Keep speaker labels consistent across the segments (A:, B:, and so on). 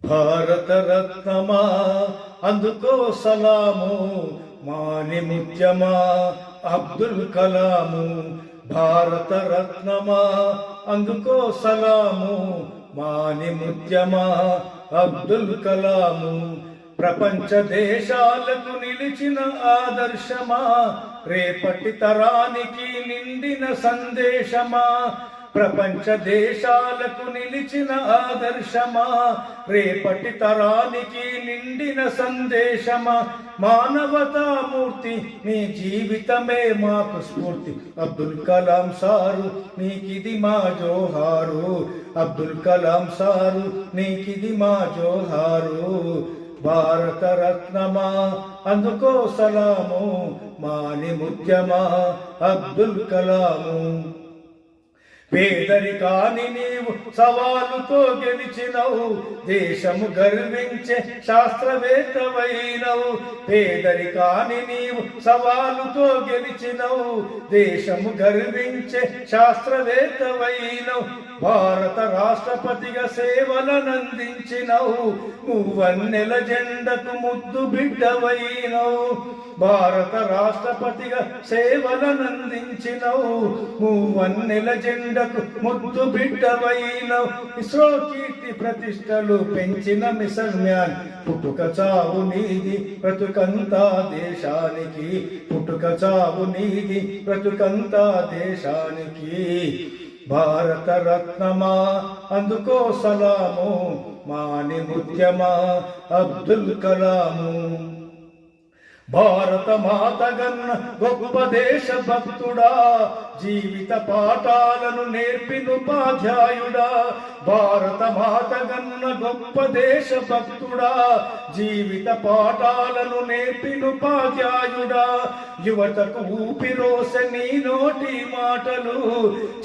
A: భారత రత్నమా అందుకో సలాము, మాని ముత్యమా అబ్దుల్ కలాము. భారత రత్నమా అందుకో సలాము, మాని ముత్యమా అబ్దుల్ కలాము. ప్రపంచ దేశాలకు నిలిచిన ఆదర్శమా, రేపటి తరానికి నిండిన సందేశమా. ప్రపంచ దేశాలకు నిలిచిన ఆదర్శమా, రేపటి తరానికి నిండిన సందేశమా. మానవతామూర్తి మీ జీవితమే మాకు స్ఫూర్తి. అబ్దుల్ కలాం సారు నీకిది మా జోహారు. అబ్దుల్ కలాం సారు నీకిది మా జోహారు. భారత రత్నమా అందుకో సలాము, మాని ముత్యమా అబ్దుల్ కలాము. పేదరికాన్ని నీవు సవాలుతో గెలిచినవు, దేశము గర్వించే శాస్త్రవేత్తవైనవు. పేదరికాన్ని నీవు సవాలుతో గెలిచినవు, దేశము గర్వించే శాస్త్రవేత్తవైనవు. భారత రాష్ట్రపతిగా సేవలనందించినవు, మూవన్నెల జెండకు ముద్దు బిడ్డవైనవు. భారత రాష్ట్రపతిగా సేవలనందించినవు, మూవన్నెల జెండకు ముద్దు బిడ్డవైనవు. ఇస్రో కీర్తి ప్రతిష్టలు పెంచిన మిసైల్ మ్యాన్. పుట్టుక చావు నీది బ్రతుకంతా దేశానికి. పుట్టుక చావు నీది బ్రతుకంతా దేశానికి. భారత రత్నమా అందుకో సలాము, మాని ముత్యమా అబ్దుల్ కలాము. భారత మాతగన్న గొప్ప దేశ భక్తుడా, జీవిత పాఠాలను నేర్పిన ఉపాధ్యాయుడా. భారత మాతగన్న గొప్ప దేశ భక్తుడా, జీవిత పాఠాలను నేర్పిన ఉపాధ్యాయుడా. యువతకు ఊపిరోస నీ నోటి మాటలు,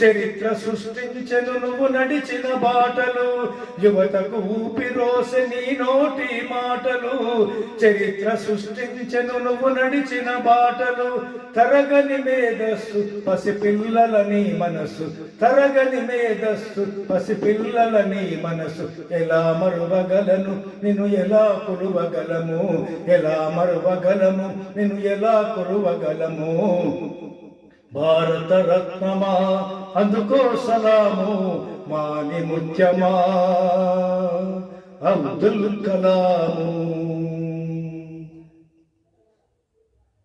A: చరిత్ర సృష్టించెను నువ్వు నడిచిన బాటలు. యువతకు ఊపిరోస నీ నోటి మాటలు, చరిత్ర సృష్టించెను నువ్వు నడిచిన బాటలు. తరగని మేధస్సు పసిపిల్లలని మనసు, తరగని మేధస్సు పసిపిల్లలని మనసు. ఎలా మరువగలను నిన్ను ఎలా కొలువగలము, ఎలా మరువగలము నిన్ను ఎలా కొలువగలము. భారత రత్నమా అందుకో సలాము, మాని ముత్యమా అబ్దుల్ కలాము.